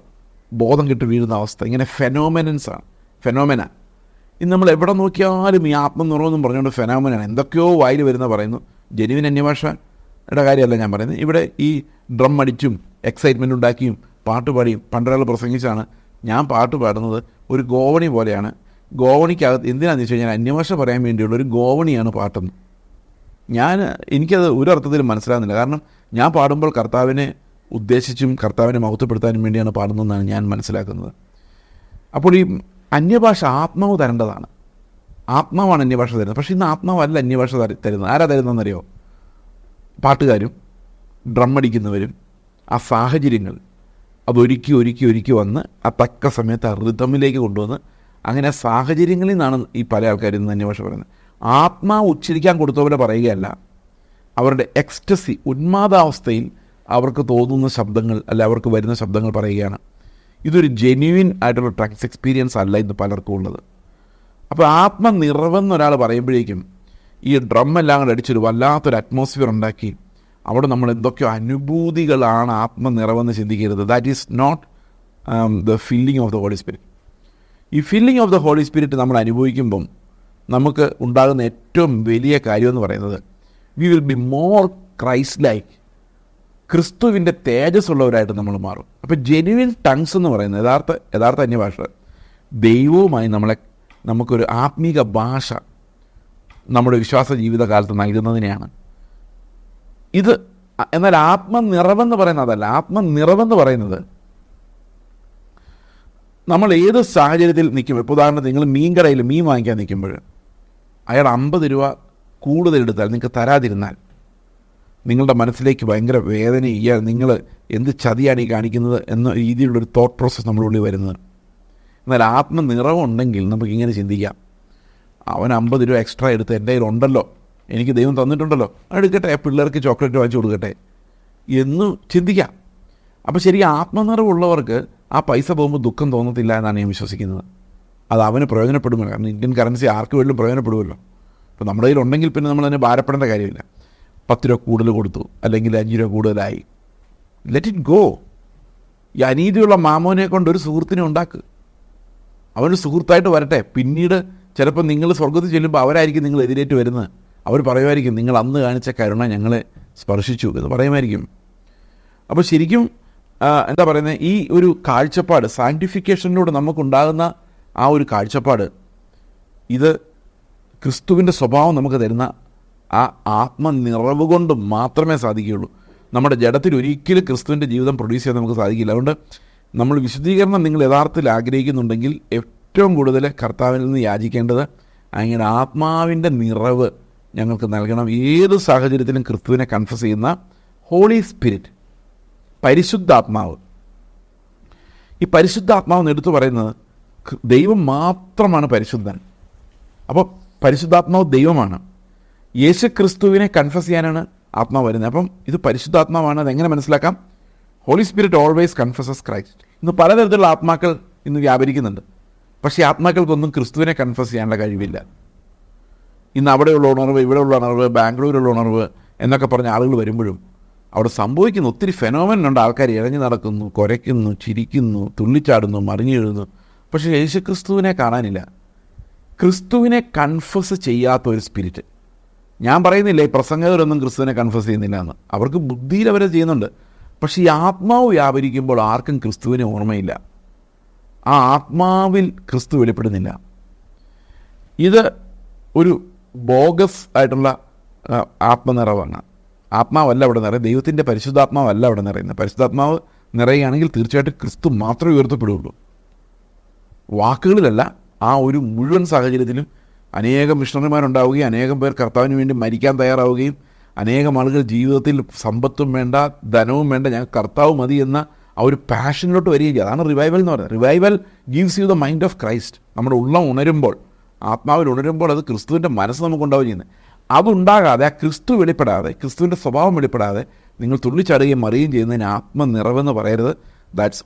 ബോധം കെട്ട് വീഴുന്ന അവസ്ഥ, ഇങ്ങനെ ഫെനോമെന. ഇന്ന് നമ്മൾ എവിടെ നോക്കിയാലും ഈ ആത്മനിറവെന്നും പറഞ്ഞുകൊണ്ട് ഫെനോമെനാണ്. എന്തൊക്കെയോ വായിൽ വരുന്ന പറയുന്നു. ജെനുവിൻ അന്യഭാഷയുടെ കാര്യമല്ല ഞാൻ പറയുന്നത്. ഇവിടെ ഈ ഡ്രം അടിച്ചും എക്സൈറ്റ്മെൻ്റ് ഉണ്ടാക്കിയും പാട്ട് പാടിയും പണ്ടൊരാൾ പ്രസംഗിച്ചാണ് ഞാൻ പാട്ട് പാടുന്നത് ഒരു ഗോവണി പോലെയാണ്. ഗോവണിക്കകത്ത് എന്തിനാണെന്ന് വെച്ച് കഴിഞ്ഞാൽ അന്യഭാഷ പറയാൻ വേണ്ടിയുള്ള ഒരു ഗോവണിയാണ് പാട്ടെന്ന്. എനിക്കത് ഒരർത്ഥത്തിലും മനസ്സിലാകുന്നില്ല. കാരണം ഞാൻ പാടുമ്പോൾ കർത്താവിനെ ഉദ്ദേശിച്ചും കർത്താവിനെ മഹത്വപ്പെടുത്താനും വേണ്ടിയാണ് പാടുന്നതെന്നാണ് ഞാൻ മനസ്സിലാക്കുന്നത്. അപ്പോൾ ഈ അന്യഭാഷ ആത്മാവ് തരേണ്ടതാണ്. ആത്മാവാണ് അന്യഭാഷ തരുന്നത്. പക്ഷേ ഇന്ന് ആത്മാവല്ല അന്യഭാഷ തരുന്നത്. ആരാ തരുന്നതെന്നറിയോ? പാട്ടുകാരും ഡ്രം അടിക്കുന്നവരും. ആ സാഹചര്യങ്ങൾ അതൊരുക്കി വന്ന് ആ തക്ക സമയത്ത് ആ റിതമിലേക്ക് കൊണ്ടുവന്ന് അങ്ങനെ സാഹചര്യങ്ങളിൽ നിന്നാണ് ഈ പല ആൾക്കാരും ഇന്ന് അന്യഭാഷ പറയുന്നത്. ആത്മാവ് ഉച്ചരിക്കാൻ കൊടുത്ത പോലെ പറയുകയല്ല, അവരുടെ എക്സ്റ്റസി, ഉന്മാദാവസ്ഥയിൽ അവർക്ക് തോന്നുന്ന ശബ്ദങ്ങൾ അല്ല അവർക്ക് വരുന്ന ശബ്ദങ്ങൾ പറയുകയാണ്. ഇതൊരു ജെന്യുവിൻ ആയിട്ടുള്ള ട്രാൻസ് എക്സ്പീരിയൻസ് അല്ല ഇന്ന് പലർക്കും ഉള്ളത്. അപ്പോൾ ആത്മനിറവെന്നൊരാൾ പറയുമ്പോഴേക്കും ഈ ഡ്രം എല്ലാം കൂടെ അടിച്ചൊരു വല്ലാത്തൊരു അറ്റ്മോസ്ഫിയർ ഉണ്ടാക്കി അവിടെ നമ്മൾ എന്തൊക്കെയോ അനുഭൂതികളാണ് ആത്മനിറവെന്ന് ചിന്തിക്കരുത്. That is not the feeling of the Holy Spirit. ഈ feeling of the Holy Spirit നമ്മൾ അനുഭവിക്കുമ്പം നമുക്ക് ഉണ്ടാകുന്ന ഏറ്റവും വലിയ കാര്യമെന്ന് പറയുന്നത് we will be more Christ like. ക്രിസ്തുവിൻ്റെ തേജസ് ഉള്ളവരായിട്ട് നമ്മൾ മാറും. അപ്പോൾ ജെന്യുവിൻ ടങ്സ് എന്ന് പറയുന്നത് യഥാർത്ഥ അന്യഭാഷ ദൈവവുമായി നമുക്കൊരു ആത്മീക ഭാഷ നമ്മുടെ വിശ്വാസ ജീവിതകാലത്ത് നൽകുന്നതിനെയാണ് ഇത്. എന്നാൽ ആത്മനിറവെന്ന് പറയുന്നത് അതല്ല. ആത്മനിറവെന്ന് പറയുന്നത് നമ്മൾ ഏത് സാഹചര്യത്തിൽ നിൽക്കുമ്പോൾ, ഇപ്പോൾ ഉദാഹരണത്തിന് നിങ്ങൾ മീൻ കടയിൽ മീൻ വാങ്ങിക്കാൻ നിൽക്കുമ്പോൾ അയാൾ 50 രൂപ കൂടുതൽ എടുത്താൽ നിങ്ങൾക്ക് തരാതിരുന്നാൽ നിങ്ങളുടെ മനസ്സിലേക്ക് ഭയങ്കര വേദന, നിങ്ങൾ എന്ത് ചതിയാണ് ഈ കാണിക്കുന്നത് എന്ന രീതിയിലുള്ളൊരു തോട്ട് പ്രോസസ്സ് നമ്മുടെ ഉള്ളിൽ വരുന്നത്. എന്നാൽ ആത്മനിറവുണ്ടെങ്കിൽ നമുക്ക് ഇങ്ങനെ ചിന്തിക്കാം, അവൻ 50 രൂപ എക്സ്ട്രാ എടുത്ത് എൻ്റെ കയ്യിൽ ഉണ്ടല്ലോ, എനിക്ക് ദൈവം തന്നിട്ടുണ്ടല്ലോ, എടുക്കട്ടെ, പിള്ളേർക്ക് ചോക്ലേറ്റ് വാങ്ങിച്ചു കൊടുക്കട്ടെ എന്ന് ചിന്തിക്കാം. അപ്പോൾ ശരിക്കും ആത്മനിറവുള്ളവർക്ക് ആ പൈസ പോകുമ്പോൾ ദുഃഖം തോന്നത്തില്ല എന്നാണ് ഞാൻ വിശ്വസിക്കുന്നത്. അത് അവന് പ്രയോജനപ്പെടുമല്ലോ. കാരണം ഇന്ത്യൻ കറൻസി ആർക്ക് വേണ്ടിയും പ്രയോജനപ്പെടുമല്ലോ. അപ്പോൾ നമ്മുടെ കയ്യിൽ ഉണ്ടെങ്കിൽ പിന്നെ നമ്മൾ അതിനെ ഭാരപ്പെടേണ്ട കാര്യമില്ല. 10 രൂപ കൂടുതൽ കൊടുത്തു, അല്ലെങ്കിൽ 5 രൂപ കൂടുതലായി, ലെറ്റ് ഇറ്റ് ഗോ. ഈ അനീതിയുള്ള മാമോനെ കൊണ്ട് ഒരു സുഹൃത്തിനെ ഉണ്ടാക്കുക. അവനൊരു സുഹൃത്തായിട്ട് വരട്ടെ. പിന്നീട് ചിലപ്പോൾ നിങ്ങൾ സ്വർഗത്തിൽ ചെല്ലുമ്പോൾ അവരായിരിക്കും നിങ്ങൾ എതിരേറ്റ് വരുന്നത്. അവർ പറയുമായിരിക്കും, നിങ്ങൾ അന്ന് കാണിച്ച കരുണ ഞങ്ങളെ സ്പർശിച്ചു എന്ന് പറയുമായിരിക്കും. അപ്പോൾ ശരിക്കും എന്താ പറയുന്നത്, ഈ ഒരു കാഴ്ചപ്പാട്, സാങ്ക്ടിഫിക്കേഷനിലൂടെ നമുക്കുണ്ടാകുന്ന ആ ഒരു കാഴ്ചപ്പാട്, ഇത് ക്രിസ്തുവിൻ്റെ സ്വഭാവം നമുക്ക് തരുന്ന ആ ആത്മനിറവ് കൊണ്ട് മാത്രമേ സാധിക്കുകയുള്ളൂ. നമ്മുടെ ജഡത്തിൽ ഒരിക്കലും ക്രിസ്തുവിൻ്റെ ജീവിതം പ്രൊഡ്യൂസ് ചെയ്യാൻ നമുക്ക് സാധിക്കില്ല. അതുകൊണ്ട് നമ്മൾ വിശുദ്ധീകരണം നിങ്ങൾ യഥാർത്ഥത്തിൽ ആഗ്രഹിക്കുന്നുണ്ടെങ്കിൽ ഏറ്റവും കൂടുതൽ കർത്താവിൽ നിന്ന് യാചിക്കേണ്ടത് അങ്ങനെ ആത്മാവിൻ്റെ നിറവ് ഞങ്ങൾക്ക് നൽകണം. ഏത് സാഹചര്യത്തിലും ക്രിസ്തുവിനെ കൺഫസ് ചെയ്യുന്ന ഹോളി സ്പിരിറ്റ്, പരിശുദ്ധാത്മാവ്. ഈ പരിശുദ്ധാത്മാവെന്ന് എടുത്തു പറയുന്നത് ദൈവം മാത്രമാണ് പരിശുദ്ധൻ. അപ്പോൾ പരിശുദ്ധാത്മാവ് ദൈവമാണ്. യേശു ക്രിസ്തുവിനെ കൺഫസ് ചെയ്യാനാണ് ആത്മാവ് വരുന്നത്. അപ്പം ഇത് പരിശുദ്ധാത്മാവാണ്. അതെങ്ങനെ മനസ്സിലാക്കാം? Holy Spirit always confesses Christ. ഇന്ന് പലതരത്തിലുള്ള ആത്മാക്കൾ ഇന്ന് വ്യാപരിക്കുന്നുണ്ട്. പക്ഷേ ആത്മാക്കൾക്കൊന്നും ക്രിസ്തുവിനെ കൺഫസ് ചെയ്യാനുള്ള കഴിവില്ല. ഇന്ന് അവിടെയുള്ള ഉണർവ്, ഇവിടെയുള്ള ഉണർവ്, ബാംഗ്ലൂരിലുള്ള ഉണർവ് എന്നൊക്കെ പറഞ്ഞ ആളുകൾ വരുമ്പോഴും അവിടെ സംഭവിക്കുന്ന ഒത്തിരി ഫെനോമെനുണ്ട്. ആൾക്കാർ ഇഴഞ്ഞു നടക്കുന്നു, കുരയ്ക്കുന്നു, ചിരിക്കുന്നു, തുള്ളിച്ചാടുന്നു, മറിഞ്ഞെഴുതുന്നു. പക്ഷേ യേശു ക്രിസ്തുവിനെ കാണാനില്ല. ക്രിസ്തുവിനെ കൺഫസ് ചെയ്യാത്ത ഒരു സ്പിരിറ്റ്. ഞാൻ പറയുന്നില്ല ഈ പ്രസംഗകരൊന്നും ക്രിസ്തുവിനെ കൺഫസ് ചെയ്യുന്നില്ല എന്ന്. അവർക്ക് ബുദ്ധിയിൽ അവരെ ചെയ്യുന്നുണ്ട്. പക്ഷേ ഈ ആത്മാവ് വ്യാപരിക്കുമ്പോൾ ആർക്കും ക്രിസ്തുവിനെ ഓർമ്മയില്ല. ആ ആത്മാവിൽ ക്രിസ്തു വെളിപ്പെടുന്നില്ല. ഇത് ഒരു ബോഗസ് ആയിട്ടുള്ള ആത്മനിറവാണ്. ആത്മാവല്ല അവിടെ നിറയുന്നത്. ദൈവത്തിൻ്റെ പരിശുദ്ധാത്മാവല്ല അവിടെ നിറയുന്നത്. പരിശുദ്ധാത്മാവ് നിറയുകയാണെങ്കിൽ തീർച്ചയായിട്ടും ക്രിസ്തു മാത്രമേ ഉയർത്തപ്പെടുകയുള്ളൂ. വാക്കുകളിലല്ല, ആ ഒരു മുഴുവൻ സാഹചര്യത്തിലും അനേകം മിഷണറിമാരുണ്ടാവുകയും അനേകം പേർ കർത്താവിന് വേണ്ടി മരിക്കാൻ തയ്യാറാവുകയും അനേകം ആളുകൾ ജീവിതത്തിൽ സമ്പത്തും വേണ്ട, ധനവും വേണ്ട, ഞങ്ങൾക്ക് കർത്താവ് മതി എന്ന ആ ഒരു പാഷനിലോട്ട് വരികയും ചെയ്യും. അതാണ് റിവൈവൽ എന്ന് പറയുന്നത്. Revival gives you the mind of Christ. നമ്മുടെ ഉള്ളം ഉണരുമ്പോൾ, ആത്മാവിൽ ഉണരുമ്പോൾ അത് ക്രിസ്തുവിൻ്റെ മനസ്സ് നമുക്കുണ്ടാവുകയും ചെയ്യുന്നത്. അതുണ്ടാകാതെ, ആ ക്രിസ്തു വെളിപ്പെടാതെ, ക്രിസ്തുവിൻ്റെ സ്വഭാവം വെളിപ്പെടാതെ നിങ്ങൾ തുള്ളിച്ചാടുകയും മറിയുകയും ചെയ്യുന്നതിന് ആത്മനിറവെന്ന് പറയരുത്. That's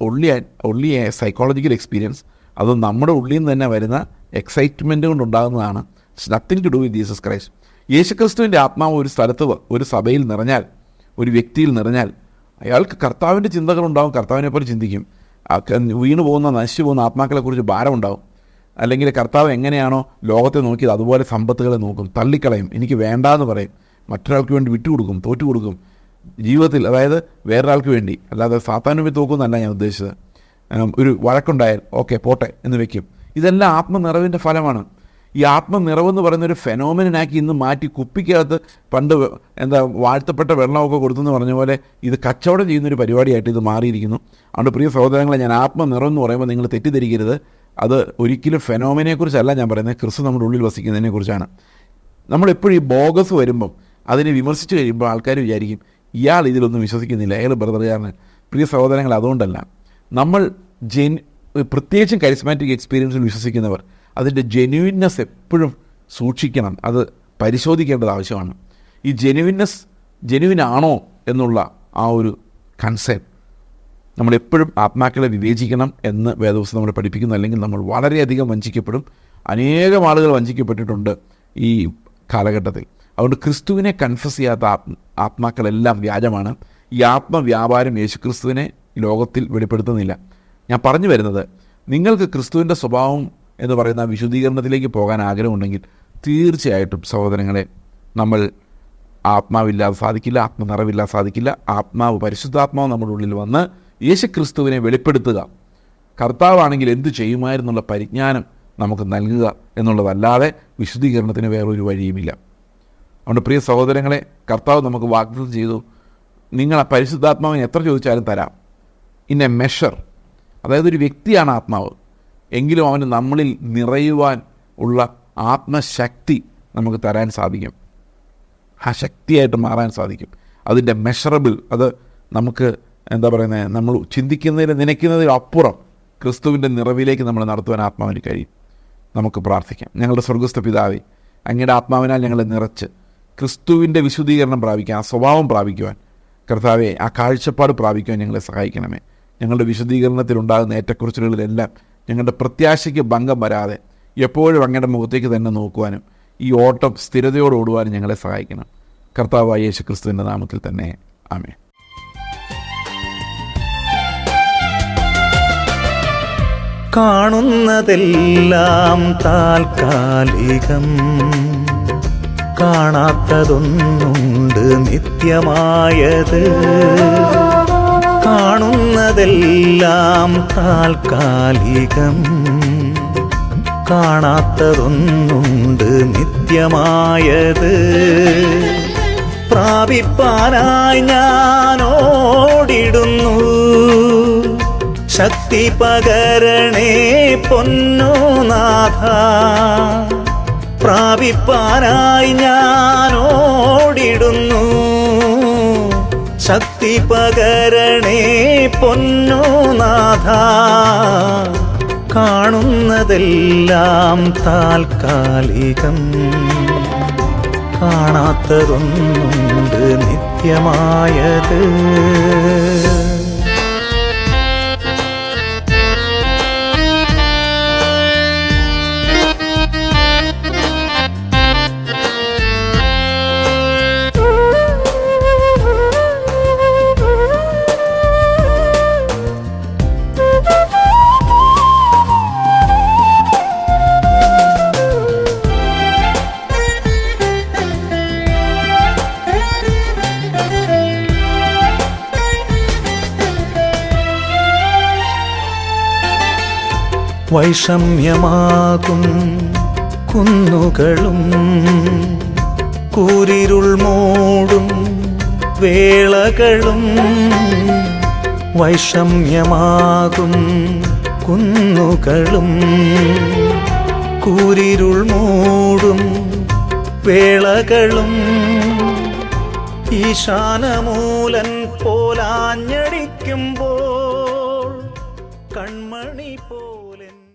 only a psychological experience. അത് നമ്മുടെ ഉള്ളിൽ നിന്ന് തന്നെ വരുന്ന എക്സൈറ്റ്മെൻറ്റ് കൊണ്ടുണ്ടാകുന്നതാണ്. It's nothing to do with Jesus Christ. യേശുക്രിസ്തുവിൻ്റെ ആത്മാവ് ഒരു സ്ഥലത്ത്, ഒരു സഭയിൽ നിറഞ്ഞാൽ, ഒരു വ്യക്തിയിൽ നിറഞ്ഞാൽ അയാൾക്ക് കർത്താവിൻ്റെ ചിന്തകളുണ്ടാകും. കർത്താവിനെ പോലെ ചിന്തിക്കും. വീണു പോകുന്ന, നശിച്ചു പോകുന്ന ആത്മാക്കളെക്കുറിച്ച് ഭാരമുണ്ടാകും. അല്ലെങ്കിൽ കർത്താവ് എങ്ങനെയാണോ ലോകത്തെ നോക്കിയത് അതുപോലെ സമ്പത്തുകളെ നോക്കും, തള്ളിക്കളയും, എനിക്ക് വേണ്ടാന്ന് പറയും, മറ്റൊരാൾക്ക് വേണ്ടി വിട്ടുകൊടുക്കും, തോറ്റുകൊടുക്കും ജീവിതത്തിൽ. അതായത് വേറൊരാൾക്ക് വേണ്ടി, അല്ലാതെ സാത്താനു വേണ്ടി തോക്കുമെന്നല്ല ഞാൻ ഉദ്ദേശിച്ചത്. ഒരു വഴക്കുണ്ടായാൽ ഓക്കെ പോട്ടെ എന്ന് വെക്കും. ഇതെല്ലാം ആത്മനിറവിൻ്റെ ഫലമാണ്. ഈ ആത്മനിറവെന്ന് പറയുന്നൊരു ഫെനോമിനാക്കി ഇന്ന് മാറ്റി കുപ്പിക്കകത്ത് പണ്ട് വാഴ്ത്തപ്പെട്ട വെള്ളമൊക്കെ കൊടുത്തെന്ന് പറഞ്ഞ പോലെ ഇത് കച്ചവടം ചെയ്യുന്നൊരു പരിപാടിയായിട്ട് ഇത് മാറിയിരിക്കുന്നു. അതുകൊണ്ട് പ്രിയ സഹോദരങ്ങളെ, ഞാൻ ആത്മനിറം എന്ന് പറയുമ്പോൾ നിങ്ങൾ തെറ്റിദ്ധരിക്കരുത്. അത് ഒരിക്കലും ഫെനോമിനെക്കുറിച്ചല്ല ഞാൻ പറയുന്നത്, ക്രിസ്തു നമ്മുടെ ഉള്ളിൽ വസിക്കുന്നതിനെക്കുറിച്ചാണ്. നമ്മളെപ്പോഴും ഈ ബോഗസ് വരുമ്പം അതിനെ വിമർശിച്ച് കഴിയുമ്പോൾ ആൾക്കാർ വിചാരിക്കും ഇയാൾ ഇതിലൊന്നും വിശ്വസിക്കുന്നില്ല, അയാൾ ബ്രദറുകാരന്. പ്രിയ സഹോദരങ്ങൾ, അതുകൊണ്ടല്ല. നമ്മൾ പ്രത്യേകിച്ചും കരിസ്മാറ്റിക് എക്സ്പീരിയൻസിൽ വിശ്വസിക്കുന്നവർ അതിൻ്റെ ജെന്യുവിൻനെസ് എപ്പോഴും സൂക്ഷിക്കണം. അത് പരിശോധിക്കേണ്ടത് ആവശ്യമാണ്. ഈ ജെന്യുവിനാണോ എന്നുള്ള ആ ഒരു കൺസെപ്റ്റ് നമ്മളെപ്പോഴും ആത്മാക്കളെ വിവേചിക്കണം എന്ന് വേദപുസ്തകം നമ്മളെ പഠിപ്പിക്കുന്നു. അല്ലെങ്കിൽ നമ്മൾ വളരെയധികം വഞ്ചിക്കപ്പെടും. അനേകം ആളുകൾ വഞ്ചിക്കപ്പെട്ടിട്ടുണ്ട് ഈ കാലഘട്ടത്തിൽ. അതുകൊണ്ട് ക്രിസ്തുവിനെ കൺഫസ് ചെയ്യാത്ത ആത്മാക്കളെല്ലാം വ്യാജമാണ്. ഈ ആത്മവ്യാപാരം യേശുക്രിസ്തുവിനെ ലോകത്തിൽ വെളിപ്പെടുത്തുന്നില്ല. ഞാൻ പറഞ്ഞു വരുന്നത്, നിങ്ങൾക്ക് ക്രിസ്തുവിൻ്റെ സ്വഭാവം എന്ന് പറയുന്ന വിശുദ്ധീകരണത്തിലേക്ക് പോകാൻ ആഗ്രഹമുണ്ടെങ്കിൽ തീർച്ചയായിട്ടും സഹോദരങ്ങളെ, നമ്മൾ ആത്മാവില്ലാതെ സാധിക്കില്ല, ആത്മനിറവില്ലാതെ സാധിക്കില്ല. ആത്മാവ്, പരിശുദ്ധാത്മാവ് നമ്മുടെ ഉള്ളിൽ വന്ന് യേശുക്രിസ്തുവിനെ വെളിപ്പെടുത്തുക, കർത്താവാണെങ്കിൽ എന്തു ചെയ്യുമായിരുന്നുള്ള പരിജ്ഞാനം നമുക്ക് നൽകുക എന്നുള്ളതല്ലാതെ വിശുദ്ധീകരണത്തിന് വേറൊരു വഴിയുമില്ല. അതുകൊണ്ട് പ്രിയ സഹോദരങ്ങളെ, കർത്താവ് നമുക്ക് വാഗ്ദത്തം ചെയ്തു, നിങ്ങൾ ആ പരിശുദ്ധാത്മാവിനെ എത്ര ചോദിച്ചാലും തരാം. ഇൻ എ മെഷർ, അതായത് ഒരു വ്യക്തിയാണ് ആത്മാവ്, എങ്കിലും അവന് നമ്മളിൽ നിറയുവാൻ ഉള്ള ആത്മശക്തി നമുക്ക് തരാൻ സാധിക്കും. ആ ശക്തിയായിട്ട് മാറാൻ സാധിക്കും. അതിൻ്റെ മെഷറബിൾ, അത് നമുക്ക് എന്താ പറയുന്നത്, നമ്മൾ ചിന്തിക്കുന്നതിൽ നനയ്ക്കുന്നതിലും അപ്പുറം ക്രിസ്തുവിൻ്റെ നിറവിലേക്ക് നമ്മൾ നടത്തുവാൻ ആത്മാവിന് കഴിയും. നമുക്ക് പ്രാർത്ഥിക്കാം. ഞങ്ങളുടെ സ്വർഗ്ഗസ്ഥ പിതാവേ, അങ്ങയുടെ ആത്മാവിനാൽ ഞങ്ങളെ നിറച്ച് ക്രിസ്തുവിൻ്റെ വിശുദ്ധീകരണം പ്രാപിക്കാൻ, ആ സ്വഭാവം പ്രാപിക്കുവാൻ, കർത്താവെ ആ കാഴ്ചപ്പാട് പ്രാപിക്കുവാൻ ഞങ്ങളെ സഹായിക്കണമേ. ഞങ്ങളുടെ വിശുദ്ധീകരണത്തിലുണ്ടാകുന്ന ഏറ്റക്കുറച്ചിലുകളിലെല്ലാം ഞങ്ങളുടെ പ്രത്യാശയ്ക്ക് ഭംഗം വരാതെ എപ്പോഴും അങ്ങയുടെ മുഖത്തേക്ക് തന്നെ നോക്കുവാനും ഈ ഓട്ടം സ്ഥിരതയോടെ ഓടുവാനും ഞങ്ങളെ സഹായിക്കണം. കർത്താവായ യേശുക്രിസ്തുവിൻ്റെ നാമത്തിൽ തന്നെ ആമേൻ. കാണുന്നതെല്ലാം താൽക്കാലികം, കാണാത്തതൊന്നുണ്ട് നിത്യമായത്. കാണുന്നതെല്ലാം താൽക്കാലികം, കാണാത്തതൊന്നുണ്ട് നിത്യമായത്. പ്രാപിപ്പാനായി ഞാൻ ഓടിടുന്നു, ശക്തി പകരണേ പൊന്നുനാഥ. പ്രാപിപ്പാനായി ഞാൻ ഓടിടുന്നു, ശക്തി പകരണേ പൊന്നുനാഥ. കാണുന്നതെല്ലാം താൽക്കാലികം, കാണാത്തതൊന്നുണ്ട് നിത്യമായത്. വൈഷമ്യമാകും കുന്നുകളും കൂരിരുൾ മൂടും വേളകളും. വൈഷമ്യമാകും കുന്നുകളും കൂരിരുൾ മൂടും വേളകളും. ഈശാനമൂലൻ പോലാഞ്ഞടിക്കുമ്പോൾ കൺമണി പോ